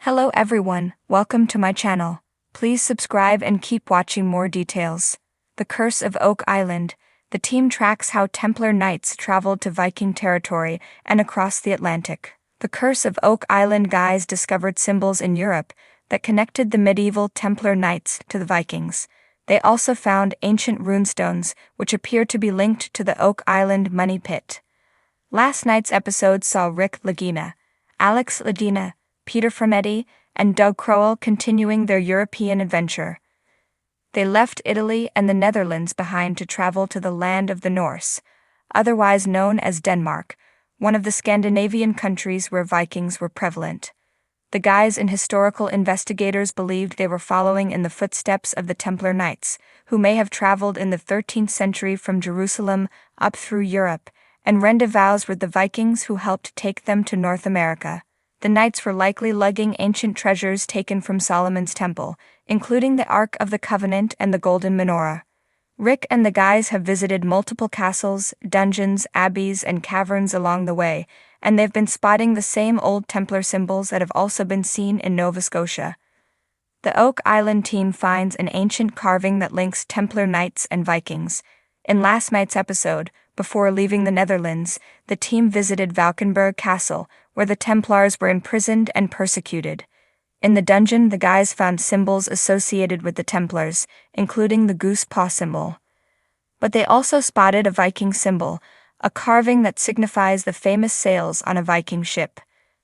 Hello everyone, welcome to my channel. Please subscribe and keep watching more details. The Curse of Oak Island. The team tracks how Templar Knights traveled to Viking territory and across the Atlantic. The Curse of Oak Island guys discovered symbols in Europe that connected the medieval Templar Knights to the Vikings. They also found ancient runestones which appear to be linked to the Oak Island money pit. Last night's episode saw Rick Lagina, Alex Ladina, Peter Frametti, and Doug Crowell continuing their European adventure. They left Italy and the Netherlands behind to travel to the land of the Norse, otherwise known as Denmark, one of the Scandinavian countries where Vikings were prevalent. The guys and historical investigators believed they were following in the footsteps of the Templar Knights, who may have traveled in the 13th century from Jerusalem up through Europe, and rendezvoused with the Vikings who helped take them to North America. The knights were likely lugging ancient treasures taken from Solomon's temple, including the Ark of the Covenant and the Golden Menorah. Rick and the guys have visited multiple castles, dungeons, abbeys, and caverns along the way, and they've been spotting the same old Templar symbols that have also been seen in Nova Scotia. The Oak Island team finds an ancient carving that links Templar Knights and Vikings. In last night's episode, before leaving the Netherlands, the team visited Valkenburg Castle, where the Templars were imprisoned and persecuted. In the dungeon, the guys found symbols associated with the Templars, including the goose paw symbol. But they also spotted a Viking symbol, a carving that signifies the famous sails on a Viking ship.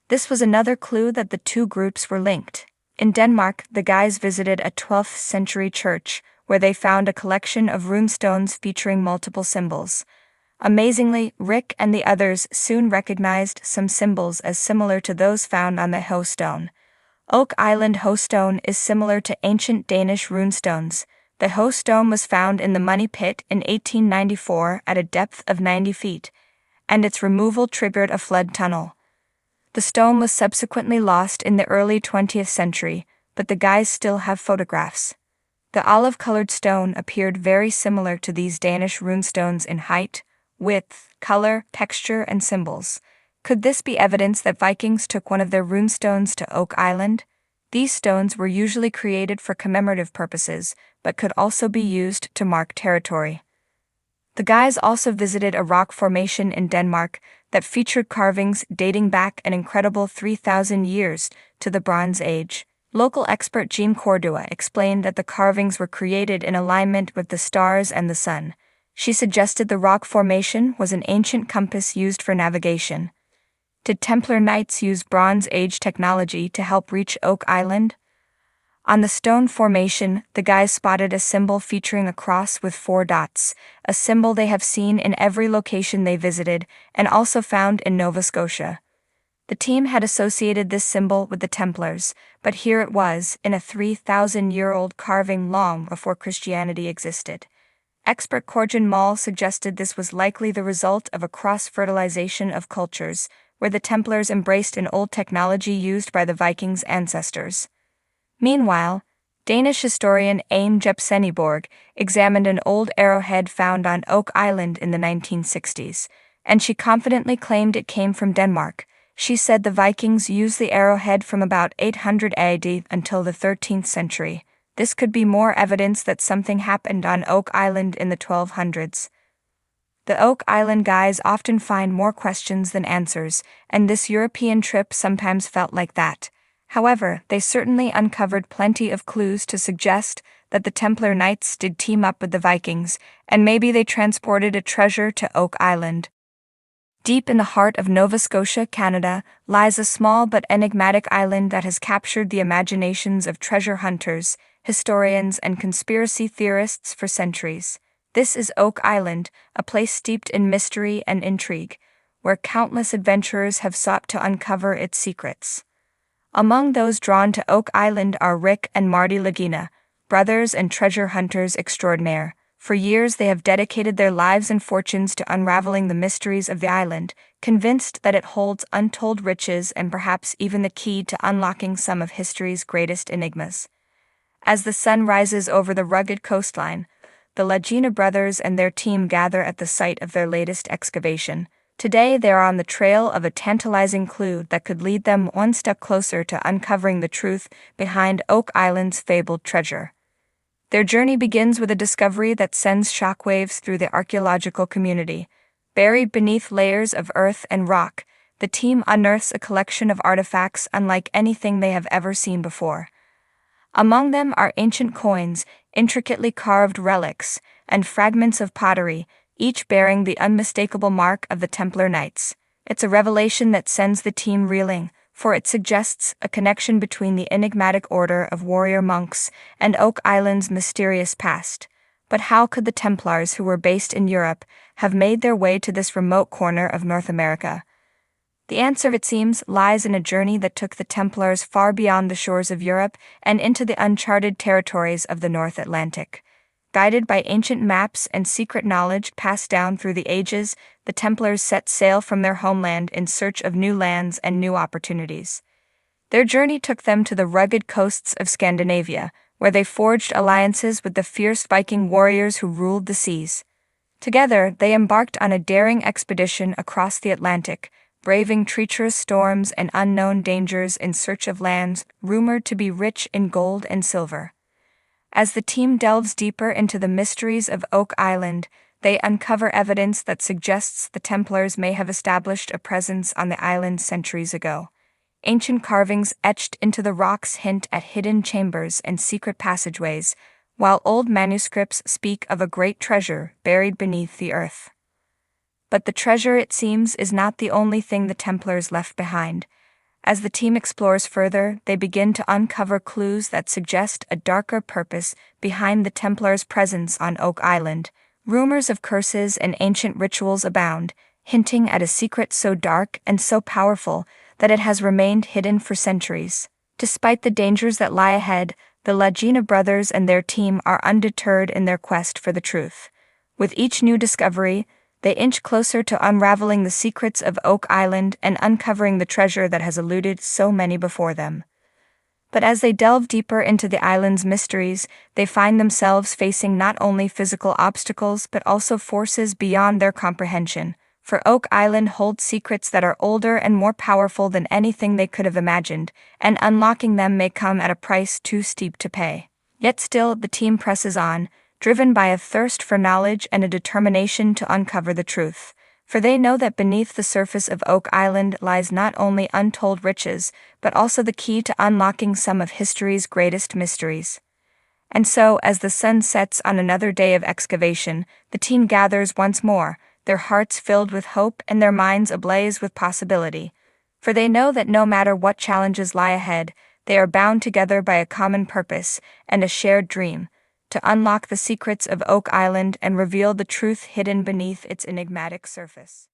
This was another clue that the two groups were linked. In Denmark, the guys visited a 12th century church, where they found a collection of runestones featuring multiple symbols. Amazingly, Rick and the others soon recognized some symbols as similar to those found on the Hoe stone. Oak Island Hoe stone is similar to ancient Danish runestones. The Hoe stone was found in the money pit in 1894 at a depth of 90 feet, and its removal triggered a flood tunnel. The stone was subsequently lost in the early 20th century, but the guys still have photographs. The olive-colored stone appeared very similar to these Danish runestones in height, width, color, texture, and symbols. Could this be evidence that Vikings took one of their runestones to Oak Island? These stones were usually created for commemorative purposes, but could also be used to mark territory. The guys also visited a rock formation in Denmark that featured carvings dating back an incredible 3,000 years to the Bronze Age. Local expert Jean Cordua explained that the carvings were created in alignment with the stars and the sun. She suggested the rock formation was an ancient compass used for navigation. Did Templar Knights use Bronze Age technology to help reach Oak Island? On the stone formation, the guys spotted a symbol featuring a cross with 4 dots, a symbol they have seen in every location they visited and also found in Nova Scotia. The team had associated this symbol with the Templars, but here it was, in a 3,000-year-old carving long before Christianity existed. Expert Corjan Mall suggested this was likely the result of a cross-fertilization of cultures, where the Templars embraced an old technology used by the Vikings' ancestors. Meanwhile, Danish historian Ane Jepsenborg examined an old arrowhead found on Oak Island in the 1960s, and she confidently claimed it came from Denmark. She said the Vikings used the arrowhead from about 800 AD until the 13th century. This could be more evidence that something happened on Oak Island in the 1200s. The Oak Island guys often find more questions than answers, and this European trip sometimes felt like that. However, they certainly uncovered plenty of clues to suggest that the Templar Knights did team up with the Vikings, and maybe they transported a treasure to Oak Island. Deep in the heart of Nova Scotia, Canada, lies a small but enigmatic island that has captured the imaginations of treasure hunters, historians, and conspiracy theorists for centuries. This is Oak Island, a place steeped in mystery and intrigue, where countless adventurers have sought to uncover its secrets. Among those drawn to Oak Island are Rick and Marty Lagina, brothers and treasure hunters extraordinaire. For years they have dedicated their lives and fortunes to unraveling the mysteries of the island, convinced that it holds untold riches and perhaps even the key to unlocking some of history's greatest enigmas. As the sun rises over the rugged coastline, the Lagina brothers and their team gather at the site of their latest excavation, Today they are on the trail of a tantalizing clue that could lead them one step closer to uncovering the truth behind Oak Island's fabled treasure. Their journey begins with a discovery that sends shockwaves through the archaeological community. Buried beneath layers of earth and rock, the team unearths a collection of artifacts unlike anything they have ever seen before. Among them are ancient coins, intricately carved relics, and fragments of pottery, each bearing the unmistakable mark of the Templar Knights. It's a revelation that sends the team reeling, for it suggests a connection between the enigmatic order of warrior monks and Oak Island's mysterious past. But how could the Templars, who were based in Europe, have made their way to this remote corner of North America? The answer, it seems, lies in a journey that took the Templars far beyond the shores of Europe and into the uncharted territories of the North Atlantic. Guided by ancient maps and secret knowledge passed down through the ages, the Templars set sail from their homeland in search of new lands and new opportunities. Their journey took them to the rugged coasts of Scandinavia, where they forged alliances with the fierce Viking warriors who ruled the seas. Together, they embarked on a daring expedition across the Atlantic, braving treacherous storms and unknown dangers in search of lands rumored to be rich in gold and silver. As the team delves deeper into the mysteries of Oak Island, they uncover evidence that suggests the Templars may have established a presence on the island centuries ago. Ancient carvings etched into the rocks hint at hidden chambers and secret passageways, while old manuscripts speak of a great treasure buried beneath the earth. But the treasure, it seems, is not the only thing the Templars left behind. As the team explores further, they begin to uncover clues that suggest a darker purpose behind the Templars' presence on Oak Island. Rumors of curses and ancient rituals abound, hinting at a secret so dark and so powerful that it has remained hidden for centuries. Despite the dangers that lie ahead, the Lagina brothers and their team are undeterred in their quest for the truth. With each new discovery, they inch closer to unraveling the secrets of Oak Island and uncovering the treasure that has eluded so many before them. But as they delve deeper into the island's mysteries, they find themselves facing not only physical obstacles but also forces beyond their comprehension. For Oak Island holds secrets that are older and more powerful than anything they could have imagined, and unlocking them may come at a price too steep to pay. Yet still, the team presses on, driven by a thirst for knowledge and a determination to uncover the truth. For they know that beneath the surface of Oak Island lies not only untold riches, but also the key to unlocking some of history's greatest mysteries. And so, as the sun sets on another day of excavation, the team gathers once more, their hearts filled with hope and their minds ablaze with possibility. For they know that no matter what challenges lie ahead, they are bound together by a common purpose and a shared dream, to unlock the secrets of Oak Island and reveal the truth hidden beneath its enigmatic surface.